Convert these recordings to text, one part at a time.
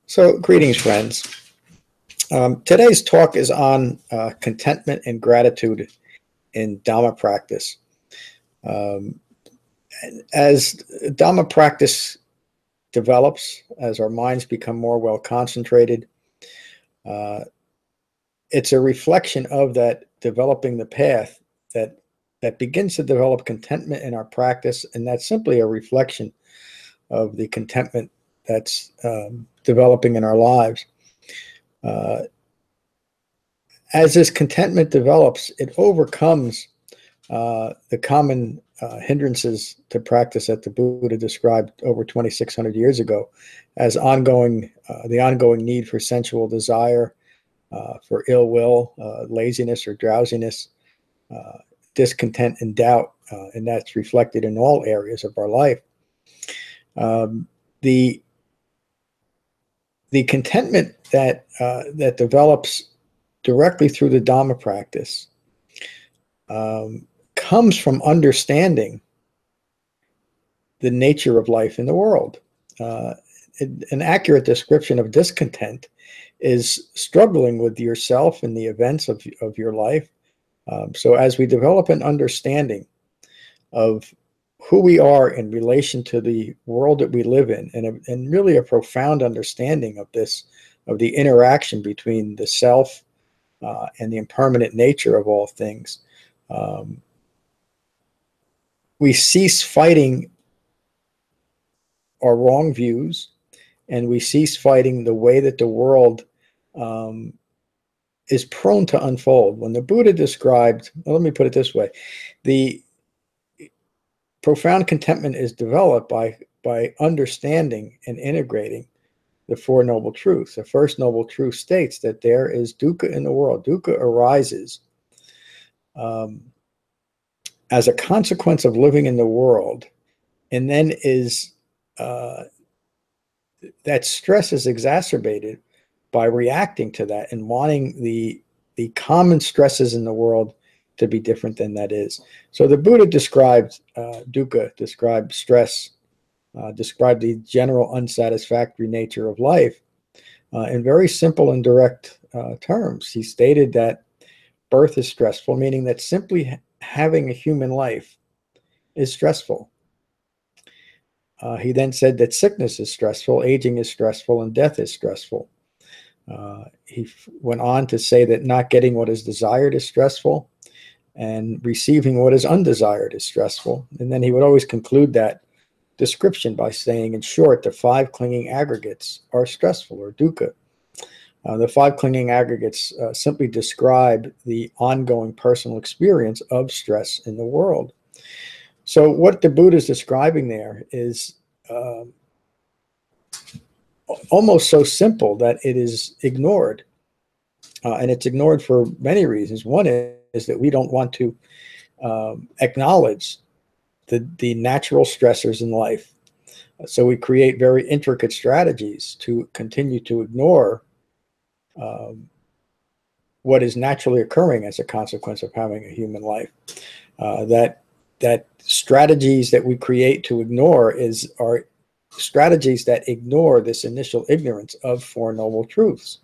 So, greetings, friends. Today's talk is on contentment and gratitude in Dhamma practice. Um, as Dhamma practice develops, as our minds become more well concentrated, uh, it's a reflection of that developing the path that begins to develop contentment in our practice, and that's simply a reflection of the contentment that's developing in our lives. Uh, as this contentment develops, it overcomes the common hindrances to practice that the Buddha described over 2,600 years ago as the ongoing need for sensual desire, for ill will, laziness or drowsiness, discontent and doubt, and that's reflected in all areas of our life. The contentment that develops directly through the Dhamma practice comes from understanding the nature of life in the world. An accurate description of discontent is struggling with yourself and the events of your life. So as we develop an understanding of who we are in relation to the world that we live in, and really a profound understanding of the interaction between the self and the impermanent nature of all things, we cease fighting our wrong views, and we cease fighting the way that the world is prone to unfold. When the Buddha described, well, let me put it this way, the profound contentment is developed by understanding and integrating the Four Noble Truths. The first Noble Truth states that there is dukkha in the world. Dukkha arises as a consequence of living in the world, and then that stress is exacerbated by reacting to that and wanting the common stresses in the world to be different than that is. So the Buddha described dukkha, described stress, described the general unsatisfactory nature of life in very simple and direct terms. He stated that birth is stressful, meaning that simply having a human life is stressful. He then said that sickness is stressful, aging is stressful, and death is stressful. He went on to say that not getting what is desired is stressful, and receiving what is undesired is stressful. And then he would always conclude that description by saying, in short, the five clinging aggregates are stressful, or dukkha. The five clinging aggregates simply describe the ongoing personal experience of stress in the world. So what the Buddha is describing there is almost so simple that it is ignored. And it's ignored for many reasons. One is that we don't want to acknowledge the natural stressors in life. So we create very intricate strategies to continue to ignore what is naturally occurring as a consequence of having a human life. That strategies that we create to ignore are strategies that ignore this initial ignorance of Four Noble Truths.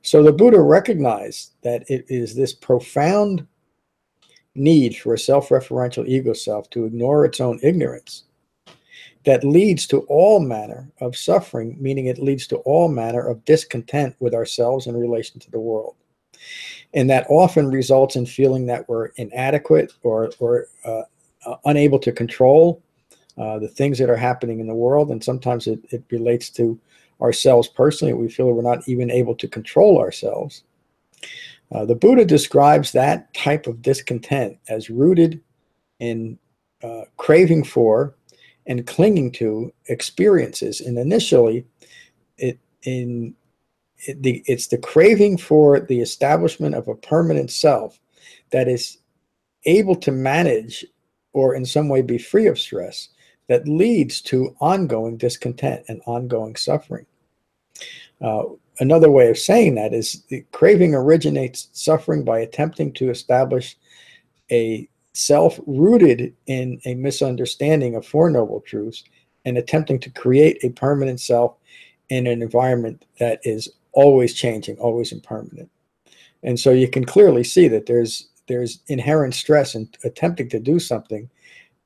So the Buddha recognized that it is this profound need for a self-referential ego self to ignore its own ignorance that leads to all manner of suffering, meaning it leads to all manner of discontent with ourselves in relation to the world. And that often results in feeling that we're inadequate or unable to control the things that are happening in the world. And sometimes it relates to ourselves personally. We feel we're not even able to control ourselves. The Buddha describes that type of discontent as rooted in craving for and clinging to experiences. And initially, it's the craving for the establishment of a permanent self that is able to manage or in some way be free of stress that leads to ongoing discontent and ongoing suffering. Another way of saying that is the craving originates suffering by attempting to establish a self rooted in a misunderstanding of Four Noble Truths and attempting to create a permanent self in an environment that is always changing, always impermanent. And so you can clearly see that there's inherent stress in attempting to do something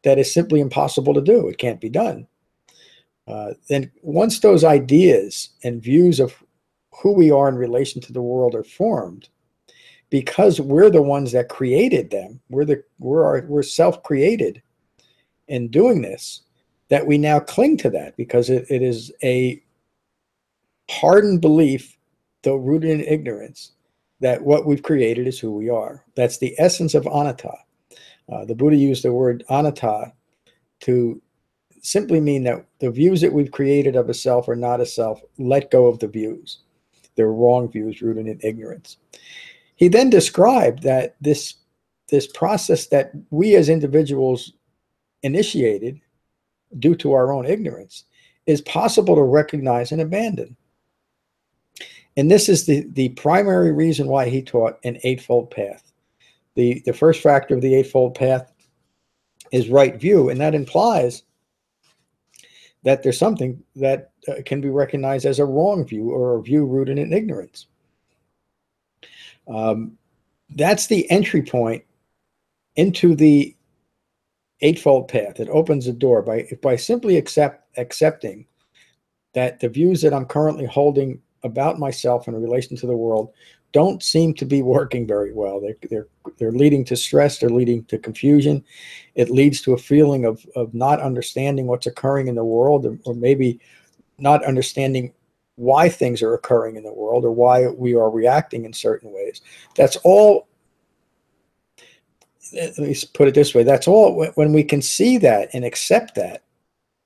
that is simply impossible to do. It can't be done. Then once those ideas and views of who we are in relation to the world are formed, because we're the ones that created them, we're self-created in doing this, that we now cling to that because it is a hardened belief, though rooted in ignorance, that what we've created is who we are. That's the essence of anatta. The Buddha used the word anatta to simply mean that the views that we've created of a self are not a self. Let go of the views. They're wrong views rooted in ignorance. He then described that this process that we as individuals initiated due to our own ignorance is possible to recognize and abandon. And this is the primary reason why he taught an Eightfold Path. The first factor of the Eightfold Path is right view, and that implies that there's something that can be recognized as a wrong view or a view rooted in ignorance. That's the entry point into the Eightfold Path. It opens the door by simply accepting that the views that I'm currently holding about myself in relation to the world don't seem to be working very well. They're leading to stress. They're leading to confusion. It leads to a feeling of not understanding what's occurring in the world, or maybe not understanding why things are occurring in the world or why we are reacting in certain ways. That's all. Let me put it this way. That's all. When we can see that and accept that,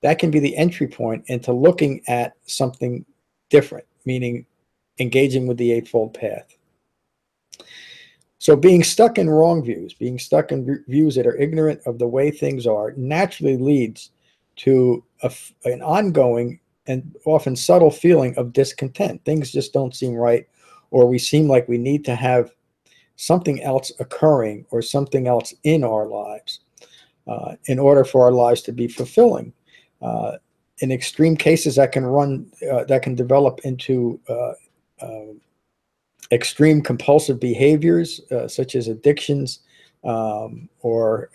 that can be the entry point into looking at something different, meaning engaging with the Eightfold Path. So being stuck in wrong views, being stuck in views that are ignorant of the way things are, naturally leads to an ongoing and often subtle feeling of discontent. Things just don't seem right, or we seem like we need to have something else occurring or something else in our lives in order for our lives to be fulfilling. In extreme cases, that can develop into extreme compulsive behaviors, such as addictions or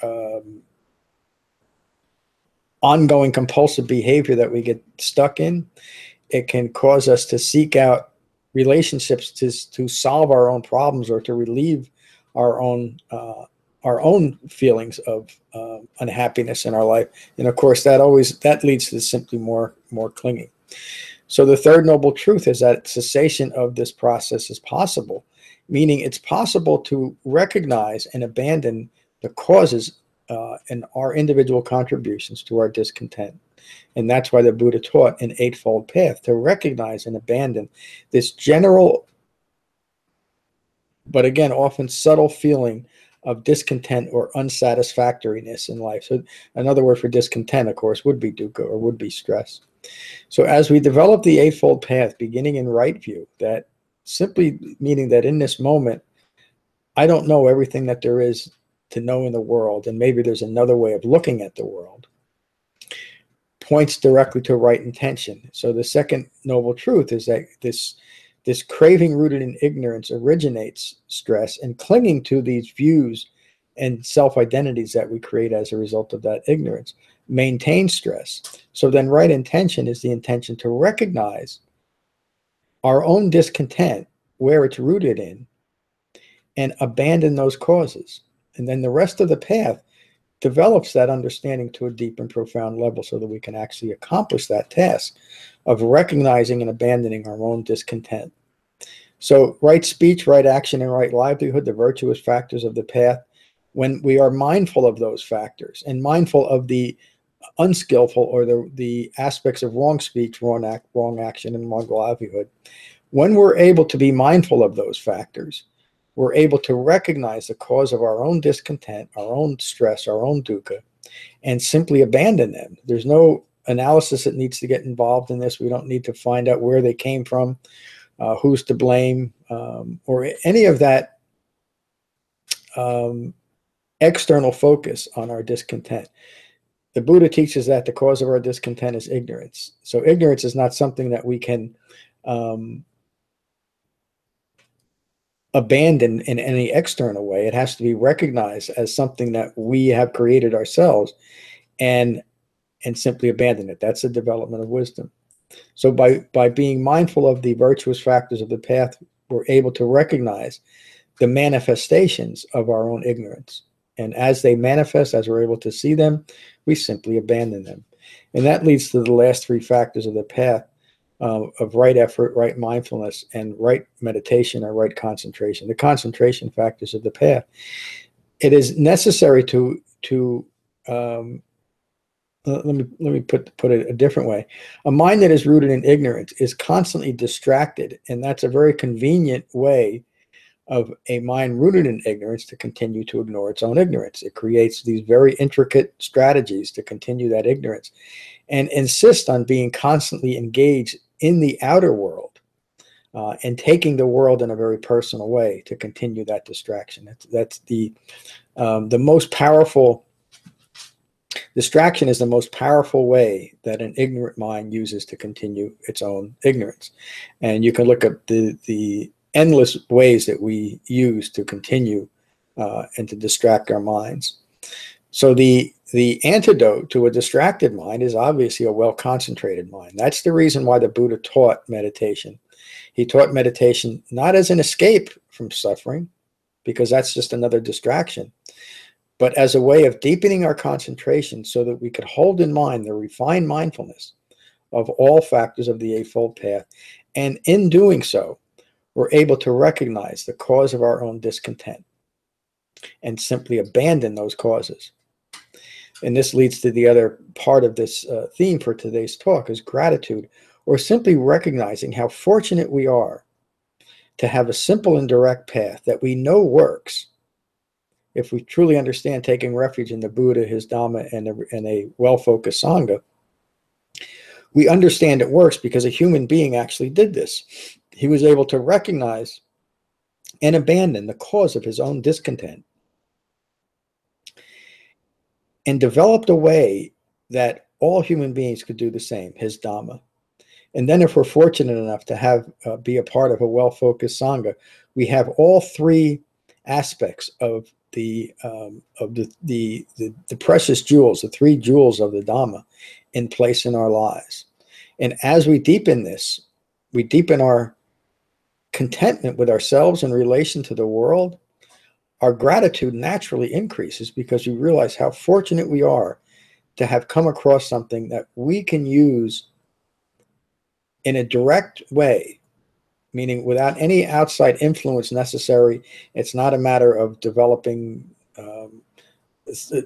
ongoing compulsive behavior that we get stuck in. It can cause us to seek out relationships to solve our own problems or to relieve our own feelings of unhappiness in our life. And of course, that leads to simply more clinging. So the third noble truth is that cessation of this process is possible, meaning it's possible to recognize and abandon the causes and our individual contributions to our discontent. And that's why the Buddha taught an Eightfold Path, to recognize and abandon this general, but again, often subtle feeling of discontent or unsatisfactoriness in life. So another word for discontent, of course, would be dukkha, or would be stress. So as we develop the Eightfold Path, beginning in right view, that simply meaning that in this moment, I don't know everything that there is to know in the world, and maybe there's another way of looking at the world, points directly to right intention. So the second noble truth is that this craving rooted in ignorance originates stress, and clinging to these views and self-identities that we create as a result of that ignorance maintains stress. So then right intention is the intention to recognize our own discontent, where it's rooted in, and abandon those causes. And then the rest of the path develops that understanding to a deep and profound level so that we can actually accomplish that task of recognizing and abandoning our own discontent. So right speech, right action, and right livelihood, the virtuous factors of the path, when we are mindful of those factors and mindful of the unskillful or the aspects of wrong speech, wrong action, and wrong livelihood, when we're able to be mindful of those factors, we're able to recognize the cause of our own discontent, our own stress, our own dukkha, and simply abandon them. There's no analysis that needs to get involved in this. We don't need to find out where they came from, who's to blame, or any of that external focus on our discontent. the Buddha teaches that the cause of our discontent is ignorance. So ignorance is not something that we can abandon in any external way. It has to be recognized as something that we have created ourselves and simply abandon it. That's the development of wisdom. So by being mindful of the virtuous factors of the path, we're able to recognize the manifestations of our own ignorance. And as they manifest, as we're able to see them, we simply abandon them. And that leads to the last three factors of the path of right effort, right mindfulness, and right meditation or right concentration. The concentration factors of the path. It is necessary to let me put it a different way. A mind that is rooted in ignorance is constantly distracted, and that's a very convenient way of a mind rooted in ignorance to continue to ignore its own ignorance. It creates these very intricate strategies to continue that ignorance and insist on being constantly engaged in the outer world and taking the world in a very personal way to continue that distraction. That's the most powerful. Distraction is the most powerful way that an ignorant mind uses to continue its own ignorance. And you can look at the endless ways that we use to continue and to distract our minds. So the antidote to a distracted mind is obviously a well-concentrated mind. That's the reason why the Buddha taught meditation. He taught meditation not as an escape from suffering, because that's just another distraction, but as a way of deepening our concentration so that we could hold in mind the refined mindfulness of all factors of the Eightfold Path. And in doing so, we're able to recognize the cause of our own discontent and simply abandon those causes. And this leads to the other part of this theme for today's talk is gratitude, or simply recognizing how fortunate we are to have a simple and direct path that we know works. If we truly understand taking refuge in the Buddha, his Dhamma, and a well-focused Sangha, we understand it works because a human being actually did this. He was able to recognize and abandon the cause of his own discontent and developed a way that all human beings could do the same, his Dhamma. And then if we're fortunate enough to have be a part of a well-focused Sangha, we have all three aspects of the precious jewels, the three jewels of the Dhamma in place in our lives. And as we deepen this, we deepen our contentment with ourselves in relation to the world. Our gratitude naturally increases because we realize how fortunate we are to have come across something that we can use in a direct way, meaning without any outside influence necessary. It's not a matter of developing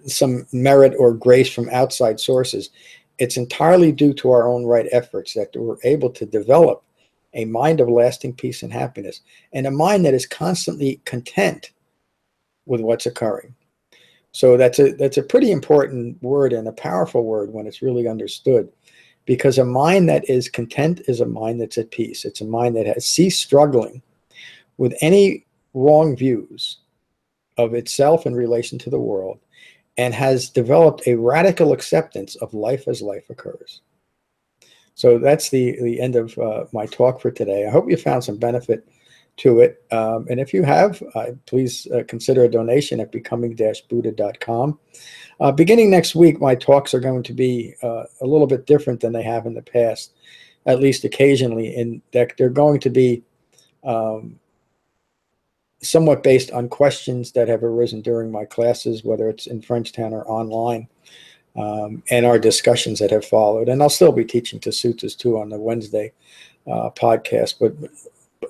some merit or grace from outside sources. It's entirely due to our own right efforts that we're able to develop a mind of lasting peace and happiness, and a mind that is constantly content with what's occurring. So that's a pretty important word and a powerful word when it's really understood. Because a mind that is content is a mind that's at peace. It's a mind that has ceased struggling with any wrong views of itself in relation to the world and has developed a radical acceptance of life as life occurs. So that's the end of my talk for today. I hope you found some benefit to it. And if you have, please consider a donation at becoming-buddha.com. Beginning next week, my talks are going to be a little bit different than they have in the past, at least occasionally, in that they're going to be somewhat based on questions that have arisen during my classes, whether it's in Frenchtown or online, and our discussions that have followed. And I'll still be teaching to suttas too on the Wednesday podcast, but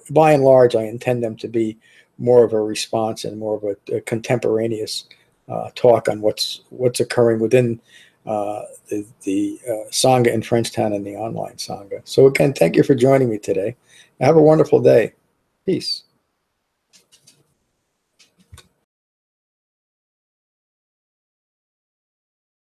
by and large, I intend them to be more of a response and more of a contemporaneous talk on what's occurring within the Sangha in Frenchtown and the online Sangha. So again, thank you for joining me today. Have a wonderful day. Peace.